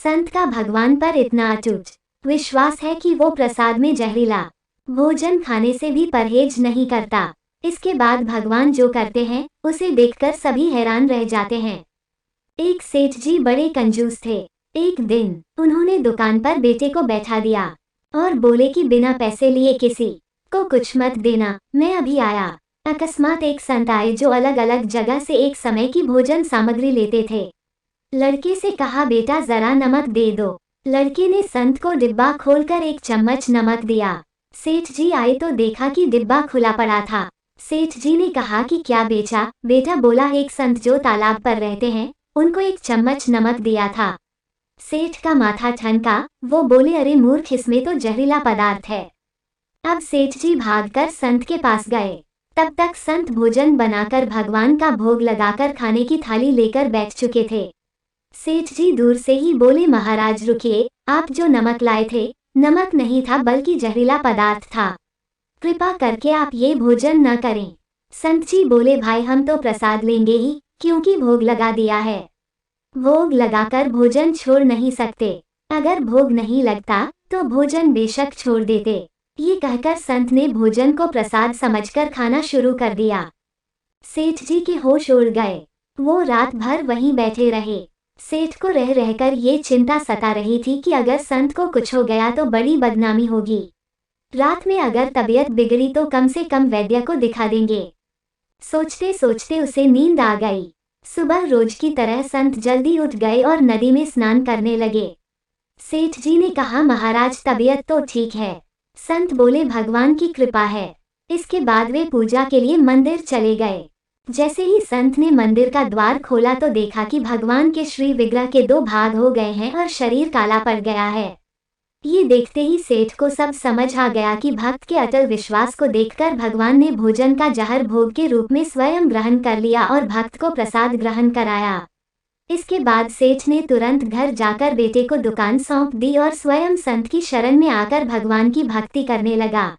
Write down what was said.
संत का भगवान पर इतना अटूट विश्वास है कि वो प्रसाद में जहरीला भोजन खाने से भी परहेज नहीं करता। इसके बाद भगवान जो करते हैं उसे देखकर सभी हैरान रह जाते हैं। एक सेठ जी बड़े कंजूस थे। एक दिन उन्होंने दुकान पर बेटे को बैठा दिया और बोले कि बिना पैसे लिए किसी को कुछ मत देना, मैं अभी आया। अकस्मात एक संत आए जो अलग अलग जगह से एक समय की भोजन सामग्री लेते थे। लड़के से कहा, बेटा जरा नमक दे दो। लड़के ने संत को डिब्बा खोलकर एक चम्मच नमक दिया। सेठ जी आए तो देखा कि डिब्बा खुला पड़ा था। सेठ जी ने कहा कि क्या बेचा? बेटा बोला, एक संत जो तालाब पर रहते हैं उनको एक चम्मच नमक दिया था। सेठ का माथा ठनका। वो बोले, अरे मूर्ख, इसमें तो जहरीला पदार्थ है। अब सेठ जी भागकर संत के पास गए। तब तक संत भोजन बनाकर भगवान का भोग लगाकर खाने की थाली लेकर बैठ चुके थे। सेठ जी दूर से ही बोले, महाराज रुकिए, आप जो नमक लाए थे नमक नहीं था बल्कि जहरीला पदार्थ था। कृपा करके आप ये भोजन न करें। संत जी बोले, भाई हम तो प्रसाद लेंगे ही, क्योंकि भोग लगा दिया है। भोग लगाकर भोजन छोड़ नहीं सकते। अगर भोग नहीं लगता तो भोजन बेशक छोड़ देते। ये कहकर संत ने भोजन को प्रसाद समझकर खाना शुरू कर दिया। सेठ जी के होश उड़ गए। वो रात भर वहीं बैठे रहे। सेठ को रह रहकर ये चिंता सता रही थी कि अगर संत को कुछ हो गया तो बड़ी बदनामी होगी। रात में अगर तबीयत बिगड़ी तो कम से कम वैद्य को दिखा देंगे। सोचते सोचते उसे नींद आ गई। सुबह रोज की तरह संत जल्दी उठ गए और नदी में स्नान करने लगे। सेठ जी ने कहा, महाराज तबीयत तो ठीक है। संत बोले, भगवान की कृपा है। इसके बाद वे पूजा के लिए मंदिर चले गए। जैसे ही संत ने मंदिर का द्वार खोला तो देखा कि भगवान के श्री विग्रह के दो भाग हो गए हैं और शरीर काला पड़ गया है। ये देखते ही सेठ को सब समझ आ गया कि भक्त के अटल विश्वास को देखकर भगवान ने भोजन का जहर भोग के रूप में स्वयं ग्रहण कर लिया और भक्त को प्रसाद ग्रहण कराया। इसके बाद सेठ ने तुरंत घर जाकर बेटे को दुकान सौंप दी और स्वयं संत की शरण में आकर भगवान की भक्ति करने लगा।